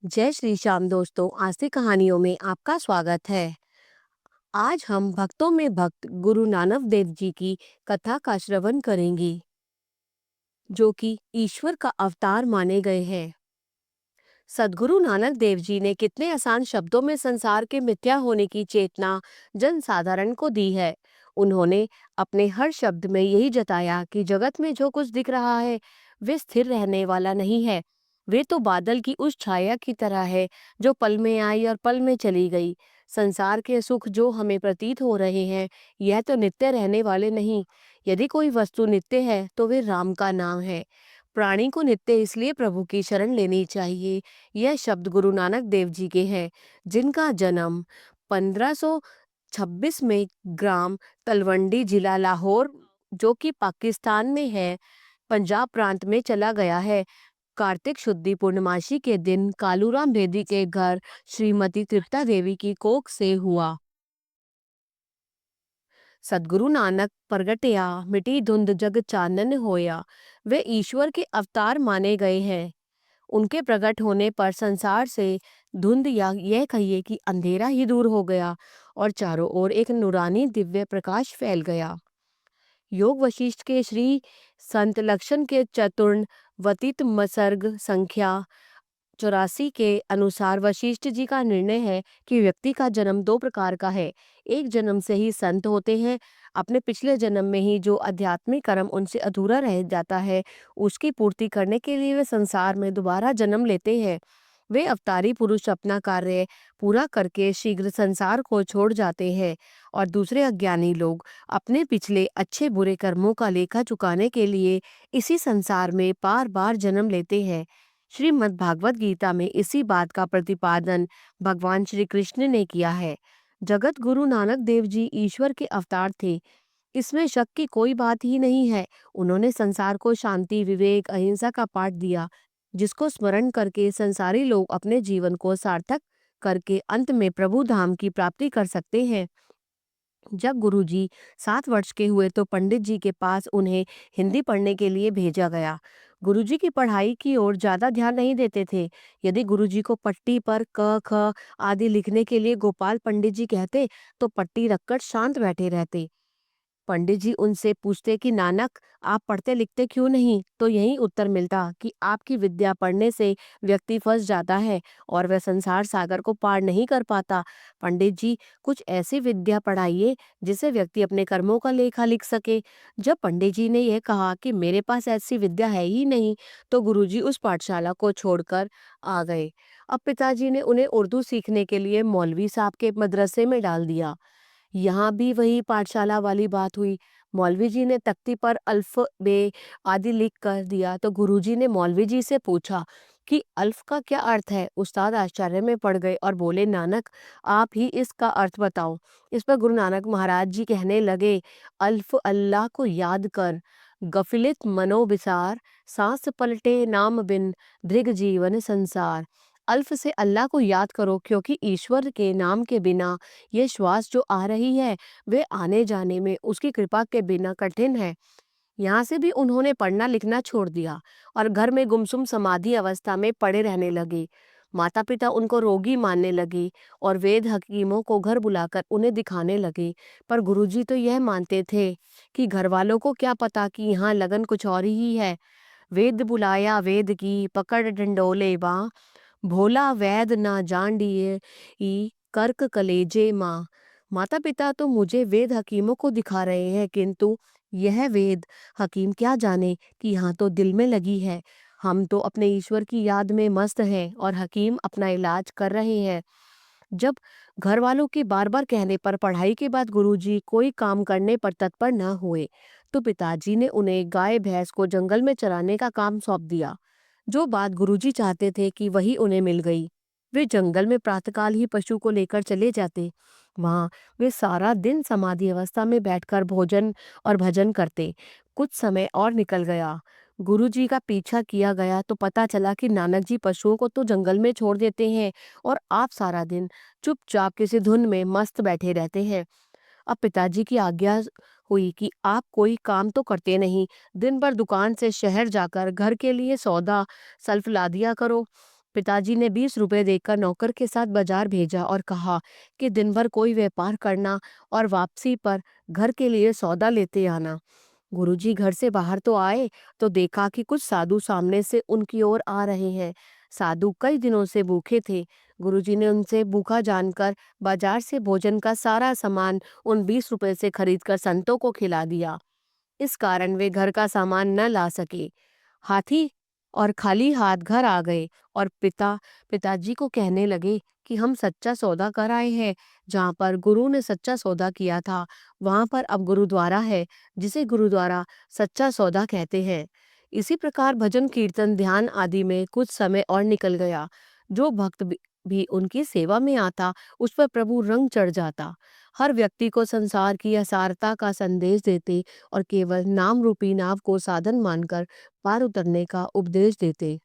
जय श्री श्याम दोस्तों, आज की कहानियों में आपका स्वागत है। आज हम भक्तों में भक्त गुरु नानक देव जी की कथा का श्रवण करेंगे, जो कि ईश्वर का अवतार माने गए हैं। सद्गुरु नानक देव जी ने कितने आसान शब्दों में संसार के मिथ्या होने की चेतना जन साधारण को दी है। उन्होंने अपने हर शब्द में यही जताया कि जगत में जो कुछ दिख रहा है वे स्थिर रहने वाला नहीं है। वे तो बादल की उस छाया की तरह है जो पल में आई और पल में चली गई। संसार के सुख जो हमें प्रतीत हो रहे हैं, यह तो नित्य रहने वाले नहीं। यदि कोई वस्तु नित्य है तो वे राम का नाम है। प्राणी को नित्य इसलिए प्रभु की शरण लेनी चाहिए। यह शब्द गुरु नानक देव जी के हैं, जिनका जन्म 1526 में ग्राम तलवंडी, जिला लाहौर, जो कि पाकिस्तान में है, पंजाब प्रांत में चला गया है। कार्तिक शुद्धि पूर्णमासी के दिन कालूराम भेदी के घर श्रीमती तृप्ता देवी की कोख से हुआ। सद्गुरु नानक प्रगटया मिटी धुंध जग चानन होया। वे ईश्वर के अवतार माने गए हैं। उनके प्रकट होने पर संसार से धुंध या यह कहिए कि अंधेरा ही दूर हो गया और चारों ओर एक नूरानी दिव्य प्रकाश फैल गया। योग वशिष्ठ के श्री संत लक्षण के चतुर्ण वतित मसर्ग संख्या 84 के अनुसार वशिष्ठ जी का निर्णय है कि व्यक्ति का जन्म दो प्रकार का है। एक जन्म से ही संत होते हैं। अपने पिछले जन्म में ही जो आध्यात्मिक कर्म उनसे अधूरा रह जाता है, उसकी पूर्ति करने के लिए वे संसार में दोबारा जन्म लेते हैं। वे अवतारी पुरुष अपना कार्य पूरा करके शीघ्र संसार को छोड़ जाते हैं और दूसरे अज्ञानी लोग अपने पिछले अच्छे बुरे कर्मों का लेखा चुकाने के लिए इसी संसार में बार बार जन्म लेते हैं। श्रीमद् भागवत गीता में इसी बात का प्रतिपादन भगवान श्री कृष्ण ने किया है। जगत गुरु नानक देव जी ईश्वर के अवतार थे, इसमें शक की कोई बात ही नहीं है। उन्होंने संसार को शांति, विवेक, अहिंसा का पाठ दिया, जिसको स्मरण करके संसारी लोग अपने जीवन को सार्थक करके अंत में प्रभु धाम की प्राप्ति कर सकते हैं। जब गुरुजी 7 वर्ष के हुए तो पंडित जी के पास उन्हें हिंदी पढ़ने के लिए भेजा गया। गुरुजी की पढ़ाई की ओर ज्यादा ध्यान नहीं देते थे। यदि गुरुजी को पट्टी पर क ख आदि लिखने के लिए गोपाल पंडित जी कहते तो पट्टी रखकर शांत बैठे रहते। पंडित जी उनसे पूछते कि नानक, आप पढ़ते लिखते क्यों नहीं, तो यही उत्तर मिलता कि आपकी विद्या पढ़ने से व्यक्ति फंस जाता है और वह संसार सागर को पार नहीं कर पाता। पंडित जी, कुछ ऐसी विद्या पढ़ाइए जिससे व्यक्ति अपने कर्मों का लेखा लिख सके। जब पंडित जी ने यह कहा कि मेरे पास ऐसी विद्या है ही नहीं, तो गुरुजी उस पाठशाला को छोड़कर आ गए। अब पिताजी ने उन्हें उर्दू सीखने के लिए मौलवी साहब के मदरसे में डाल दिया। यहाँ भी वही पाठशाला वाली बात हुई। मौलवी जी ने तख्ती पर अल्फ बे आदि लिख कर दिया तो गुरुजी ने मौलवी जी से पूछा कि अल्फ का क्या अर्थ है। उस्ताद आश्चर्य में पड़ गए और बोले, नानक, आप ही इसका अर्थ बताओ। इस पर गुरु नानक महाराज जी कहने लगे, अल्फ अल्लाह को याद कर, गफिलित मनो विसार, सांस पलटे नाम बिन, दृग जीवन संसार। अल्फ से अल्लाह को याद करो, क्योंकि ईश्वर के नाम के बिना ये श्वास जो आ रही है वे आने जाने में उसकी कृपा के बिना कठिन है। यहाँ से भी उन्होंने पढ़ना लिखना छोड़ दिया और घर में गुमसुम समाधि अवस्था में पड़े रहने लगे। माता पिता उनको रोगी मानने लगे और वेद हकीमों को घर बुलाकर उन्हें दिखाने लगे। पर गुरुजी तो यह मानते थे कि घर वालों को क्या पता कि यहाँ लगन कुछ और ही है। वेद बुलाया वेद की पकड़ डंडोले बाँ, भोला वैद ना जान दिए ई कर्क कलेजे माँ। माता पिता तो मुझे वेद हकीमों को दिखा रहे हैं, किंतु यह वेद हकीम क्या जाने कि यहाँ तो दिल में लगी है। हम तो अपने ईश्वर की याद में मस्त हैं और हकीम अपना इलाज कर रहे हैं। जब घर वालों के बार बार कहने पर पढ़ाई के बाद गुरुजी कोई काम करने पर तत्पर न हुए, तो पिताजी ने उन्हें गाय भैंस को जंगल में चराने का काम सौंप दिया। जो बात गुरुजी चाहते थे कि वही उन्हें मिल गई। वे जंगल में प्रातःकाल ही पशु को लेकर चले जाते। वहां वे सारा दिन समाधि अवस्था में बैठकर भोजन और भजन करते। कुछ समय और निकल गया। गुरुजी का पीछा किया गया तो पता चला कि नानक जी पशुओं को तो जंगल में छोड़ देते हैं और आप सारा दिन चुपचाप किसी धुन में मस्त बैठे रहते हैं। अब पिताजी की आज्ञा हुई कि आप कोई काम तो करते नहीं, दिन भर दुकान से शहर जाकर घर के लिए सौदा सल्फ ला दिया करो। पिताजी ने 20 रुपए देकर नौकर के साथ बाजार भेजा और कहा कि दिन भर कोई व्यापार करना और वापसी पर घर के लिए सौदा लेते आना। गुरुजी घर से बाहर तो आए तो देखा कि कुछ साधु सामने से उनकी ओर आ रहे हैं। साधु कई दिनों से भूखे थे। गुरुजी ने उनसे भूखा जानकर बाजार से भोजन का सारा सामान उन 20 रुपए से खरीदकर संतों को खिला दिया। इस कारण वे घर का सामान न ला सके। हाथी और खाली हाथ घर आ गए और पिताजी को कहने लगे कि हम सच्चा सौदा कर आए हैं। जहाँ पर गुरु ने सच्चा सौदा किया था वहां पर अब गुरुद्वारा है, जिसे गुरुद्वारा सच्चा सौदा कहते हैं। इसी प्रकार भजन कीर्तन ध्यान आदि में कुछ समय और निकल गया। जो भक्त भी उनकी सेवा में आता उस पर प्रभु रंग चढ़ जाता। हर व्यक्ति को संसार की असारता का संदेश देते और केवल नाम रूपी नाव को साधन मानकर पार उतरने का उपदेश देते।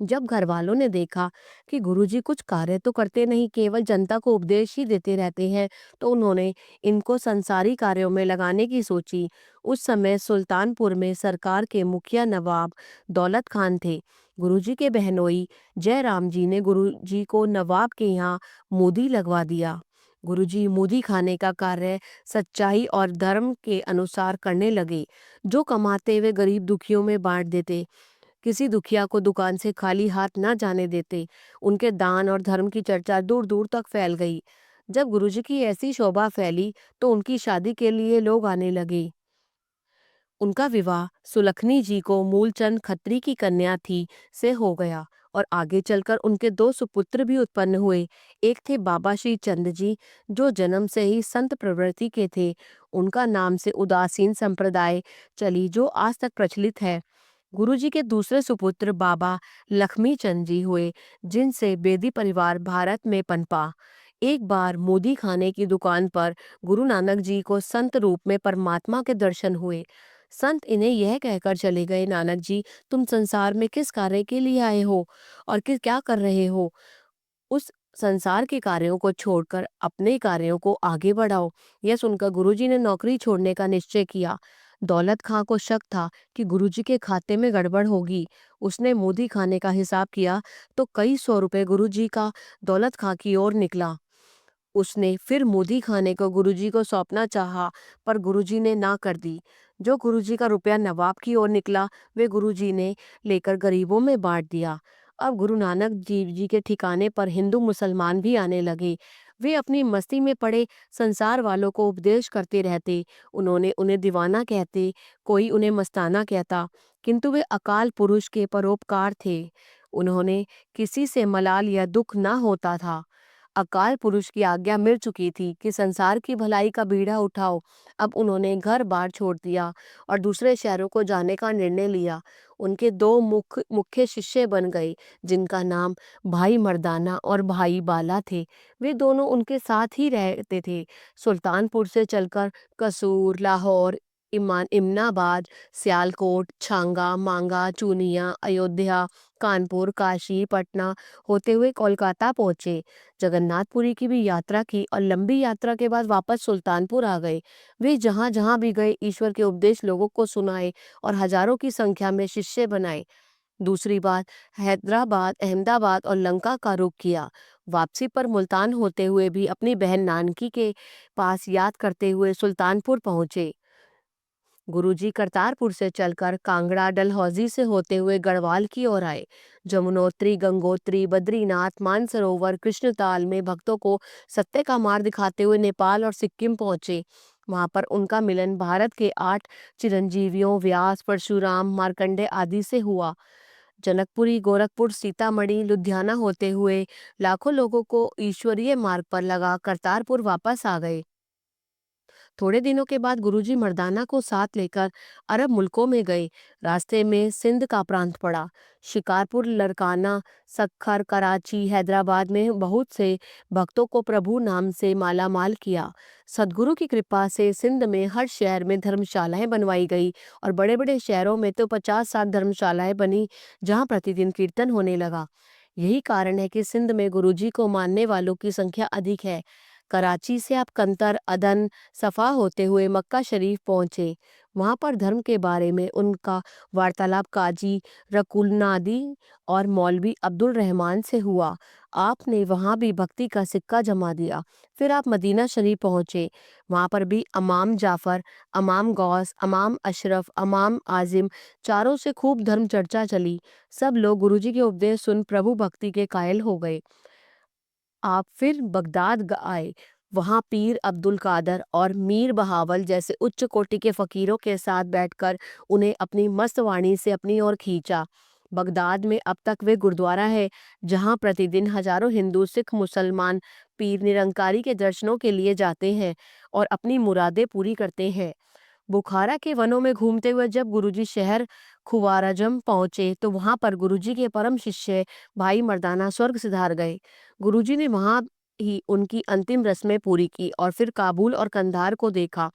जब घर वालों ने देखा कि गुरुजी कुछ कार्य तो करते नहीं, केवल जनता को उपदेश ही देते रहते हैं, तो उन्होंने इनको संसारी कार्यों में लगाने की सोची। उस समय सुल्तानपुर में सरकार के मुखिया नवाब दौलत खान थे। गुरुजी के बहनोई जयराम जी ने गुरुजी को नवाब के यहाँ मोदी लगवा दिया। गुरुजी मोदी खाने का कार्य सच्चाई और धर्म के अनुसार करने लगे। जो कमाते वे गरीब दुखियों में बांट देते। किसी दुखिया को दुकान से खाली हाथ न जाने देते। उनके दान और धर्म की चर्चा दूर दूर तक फैल गई। जब गुरुजी की ऐसी शोभा फैली तो उनकी शादी के लिए लोग आने लगे। उनका विवाह सुलखनी जी को मूलचंद खत्री की कन्या थी से हो गया और आगे चलकर उनके दो सुपुत्र भी उत्पन्न हुए। एक थे बाबा श्री चंद जी, जो जन्म से ही संत प्रवृत्ति के थे। उनका नाम से उदासीन संप्रदाय चली जो आज तक प्रचलित है। गुरुजी के दूसरे सुपुत्र बाबा लक्ष्मी चंद जी हुए, जिनसे बेदी परिवार भारत में पनपा। एक बार मोदी खाने की दुकान पर गुरु नानक जी को संत रूप में परमात्मा के दर्शन हुए। संत इन्हें यह कहकर चले गए, नानक जी तुम संसार में किस कार्य के लिए आए हो और क्या कर रहे हो? उस संसार के कार्यों को छोड़कर अपने कार्यों को आगे बढ़ाओ। यह सुनकर गुरुजी ने नौकरी छोड़ने का निश्चय किया। दौलत खां को शक था कि गुरुजी के खाते में गड़बड़ होगी। उसने मोदी खाने का हिसाब किया तो कई 100 रुपए गुरुजी का दौलत खां की ओर निकला। उसने फिर मोदी खाने को गुरुजी को सौंपना चाहा, पर गुरुजी ने ना कर दी। जो गुरुजी का रुपया नवाब की ओर निकला वे गुरुजी ने लेकर गरीबों में बांट दिया। अब गुरु नानक देव जी के ठिकाने पर हिंदू मुसलमान भी आने लगे। वे अपनी मस्ती में पड़े संसार वालों को उपदेश करते रहते। उन्होंने उन्हें दीवाना कहते, कोई उन्हें मस्ताना कहता, किंतु वे अकाल पुरुष के परोपकार थे। उन्होंने किसी से मलाल या दुख ना होता था। अकाल पुरुष की आज्ञा मिल चुकी थी कि संसार की भलाई का बीड़ा उठाओ। अब उन्होंने घर बार छोड़ दिया और दूसरे शहरों को जाने का निर्णय लिया। उनके दो मुख्य शिष्य बन गए, जिनका नाम भाई मर्दाना और भाई बाला थे। वे दोनों उनके साथ ही रहते थे। सुल्तानपुर से चलकर कसूर, लाहौर, इमनाबाद, सियालकोट, छांगा, मांगा, चूनिया, अयोध्या, कानपुर, काशी, पटना होते हुए कोलकाता पहुंचे। जगन्नाथपुरी की भी यात्रा की और लंबी यात्रा के बाद वापस सुल्तानपुर आ गए। वे जहां जहां भी गए ईश्वर के उपदेश लोगों को सुनाए और हजारों की संख्या में शिष्य बनाए। दूसरी बात, हैदराबाद, अहमदाबाद और लंका का रुख किया। वापसी पर मुल्तान होते हुए भी अपनी बहन नानकी के पास याद करते हुए सुल्तानपुर पहुंचे। गुरुजी करतारपुर से चलकर कांगड़ा, डलहौजी से होते हुए गढ़वाल की ओर आए। जमुनोत्री, गंगोत्री, बद्रीनाथ, मानसरोवर, कृष्णताल में भक्तों को सत्य का मार्ग दिखाते हुए नेपाल और सिक्किम पहुंचे। वहां पर उनका मिलन भारत के 8 चिरंजीवियों व्यास, परशुराम, मार्कंडे आदि से हुआ। जनकपुरी, गोरखपुर, सीतामढ़ी, लुधियाना होते हुए लाखों लोगों को ईश्वरीय मार्ग पर लगा करतारपुर वापस आ गए। थोड़े दिनों के बाद गुरुजी मर्दाना को साथ लेकर अरब मुल्कों में गए। रास्ते में सिंध का प्रांत पड़ा। शिकारपुर, लरकाना, सक्खर, कराची, हैदराबाद में बहुत से भक्तों को प्रभु नाम से माला माल किया। सदगुरु की कृपा से सिंध में हर शहर में धर्मशालाएं बनवाई गई और बड़े बड़े शहरों में तो 50-60 धर्मशालाएं बनी, जहां प्रतिदिन कीर्तन होने लगा। यही कारण है कि सिंध में गुरुजी को मानने वालों की संख्या अधिक है। कराची से आप कंतर, अदन, सफा होते हुए मक्का शरीफ पहुंचे। वहाँ पर धर्म के बारे में उनका वार्तालाप काजी रकुलनादी और मौलवी अब्दुल रहमान से हुआ। आपने वहाँ भी भक्ति का सिक्का जमा दिया। फिर आप मदीना शरीफ पहुँचे। वहाँ पर भी इमाम जाफ़र, इमाम गौस, इमाम अशरफ, इमाम आज़िम चारों से खूब धर्म चर्चा चली। सब लोग गुरुजी के उपदेश सुन प्रभु भक्ति के कायल हो गए। आप फिर बगदाद आए। वहाँ पीर अब्दुल कादर और मीर बहावल जैसे उच्च कोटि के फकीरों के साथ बैठकर उन्हें अपनी मस्त वाणी से अपनी ओर खींचा। बगदाद में अब तक वे गुरुद्वारा है जहाँ प्रतिदिन हजारों हिंदू, सिख, मुसलमान पीर निरंकारी के दर्शनों के लिए जाते हैं और अपनी मुरादें पूरी करते हैं। बुखारा के वनों में घूमते हुए जब गुरुजी शहर खुवाराजम पहुंचे तो वहां पर गुरुजी के परम शिष्य भाई मर्दाना स्वर्ग सिधार गए। गुरुजी ने वहां ही उनकी अंतिम रस्में पूरी की और फिर काबुल और कंधार को देखा।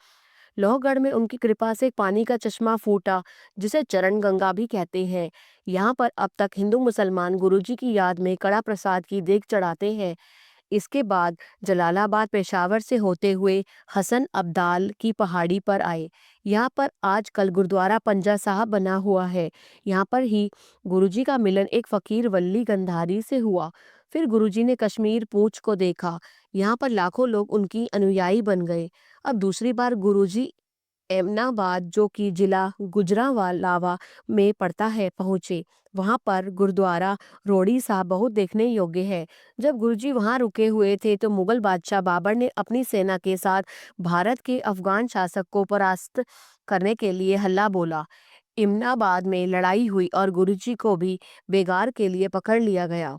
लोहगढ़ में उनकी कृपा से पानी का चश्मा फूटा जिसे चरण गंगा भी कहते हैं। यहाँ पर अब तक हिंदू मुसलमान गुरुजी की याद में कड़ा प्रसाद की देग चढ़ाते हैं। इसके बाद जलालाबाद पेशावर से होते हुए हसन अब्दाल की पहाड़ी पर आए। यहाँ पर आजकल गुरुद्वारा पंजा साहब बना हुआ है। यहाँ पर ही गुरुजी का मिलन एक फकीर वल्ली गंधारी से हुआ। फिर गुरुजी ने कश्मीर पूंछ को देखा। यहाँ पर लाखों लोग उनकी अनुयायी बन गए। अब दूसरी बार गुरुजी एमनाबाद जो कि जिला गुजरांवाला में पड़ता है पहुंचे। वहां पर गुरुद्वारा रोड़ी साहब बहुत देखने योग्य है। जब गुरुजी वहां रुके हुए थे तो मुगल बादशाह बाबर ने अपनी सेना के साथ भारत के अफगान शासक को परास्त करने के लिए हल्ला बोला। इमनाबाद में लड़ाई हुई और गुरुजी को भी बेगार के लिए पकड़ लिया गया।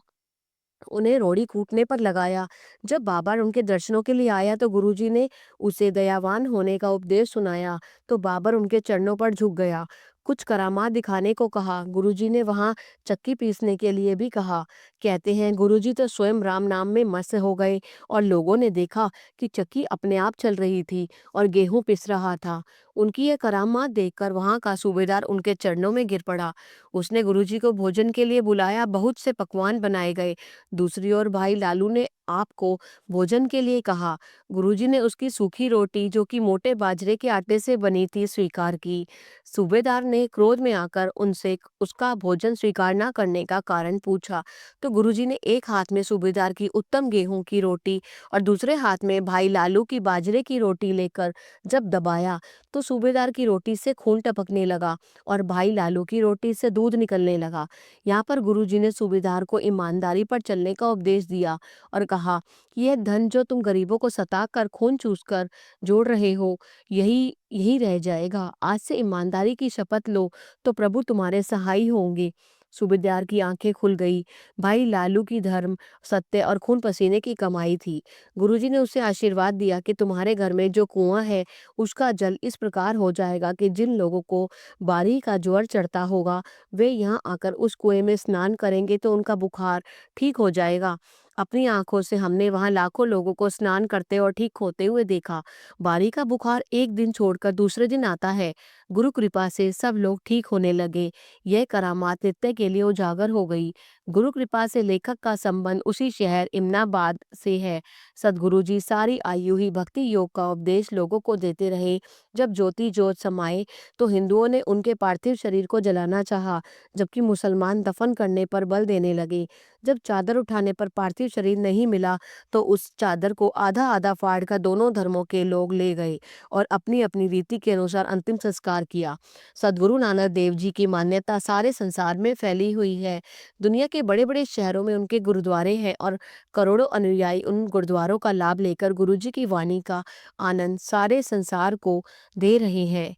उन्हें रोड़ी कूटने पर लगाया। जब बाबर उनके दर्शनों के लिए आया तो गुरुजी ने उसे दयावान होने का उपदेश सुनाया तो बाबर उनके चरणों पर झुक गया। कुछ करामात दिखाने को कहा। गुरुजी ने वहां चक्की पीसने के लिए भी कहा। कहते हैं गुरुजी तो स्वयं राम नाम में मस्त हो गए और लोगों ने देखा कि चक्की अपने आप चल रही थी और गेहूं पिस रहा था। उनकी यह करामात देखकर वहां का सूबेदार उनके चरणों में गिर पड़ा। उसने गुरुजी को भोजन के लिए बुलाया। बहुत से पकवान बनाए गए। दूसरी ओर भाई लालू ने आपको भोजन के लिए कहा। गुरुजी ने उसकी सूखी रोटी जो कि मोटे बाजरे के आटे से बनी थी स्वीकार की। सूबेदार ने क्रोध में आकर उनसे उसका भोजन स्वीकार न करने का कारण पूछा तो गुरुजी ने एक हाथ में सूबेदार की उत्तम गेहूं की रोटी और दूसरे हाथ में भाई लालू की बाजरे की रोटी लेकर जब दबाया तो सूबेदार की रोटी से खून टपकने लगा और भाई लालू की रोटी से दूध निकलने लगा। यहाँ पर गुरुजी ने सूबेदार को ईमानदारी पर चलने का उपदेश दिया और कहा कि यह धन जो तुम गरीबों को सता कर खून चूसकर जोड़ रहे हो यही यही रह जाएगा। आज से ईमानदारी की शपथ लो तो प्रभु तुम्हारे सहाय होंगे। सूबेदार की आंखें खुल गई। भाई लालू की धर्म, सत्य और खून पसीने की कमाई थी। गुरुजी ने उसे आशीर्वाद दिया कि तुम्हारे घर में जो कुआं है उसका जल इस प्रकार हो जाएगा कि जिन लोगों को बारी का ज्वर चढ़ता होगा वे यहाँ आकर उस कुएं में स्नान करेंगे तो उनका बुखार ठीक हो जाएगा। अपनी आंखों से हमने वहां लाखों लोगों को स्नान करते और ठीक होते हुए देखा। बारी का बुखार एक दिन छोड़कर दूसरे दिन आता है। गुरु कृपा से सब लोग ठीक होने लगे। यह करामात नित्य के लिए उजागर हो गई। गुरु कृपा से लेखक का संबंध उसी शहर इमनाबाद से है। सदगुरु जी सारी आयु ही भक्ति योग का उपदेश लोगों को देते रहे। जब ज्योति जोत समाये तो हिंदुओं ने उनके पार्थिव शरीर को जलाना चाहा, जबकि मुसलमान दफन करने पर बल देने लगे। जब चादर उठाने पर पार्थिव शरीर नहीं मिला तो उस चादर को आधा आधा फाड़ कर दोनों धर्मों के लोग ले गए और अपनी अपनी रीति के अनुसार अंतिम संस्कार किया। सदगुरु नानक देव जी की मान्यता सारे संसार में फैली हुई है। दुनिया के बड़े बड़े शहरों में उनके गुरुद्वारे हैं और करोड़ों अनुयायी उन गुरुद्वारों का लाभ लेकर गुरु जी की वाणी का आनंद सारे संसार को दे रहे हैं।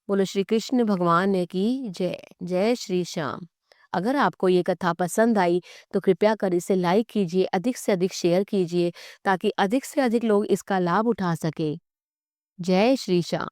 बोलो श्री कृष्ण भगवान की जय। जय श्री श्याम। अगर आपको ये कथा पसंद आई तो कृपया कर इसे लाइक कीजिए, अधिक से अधिक शेयर कीजिए ताकि अधिक से अधिक लोग इसका लाभ उठा सके। जय श्री श्याम।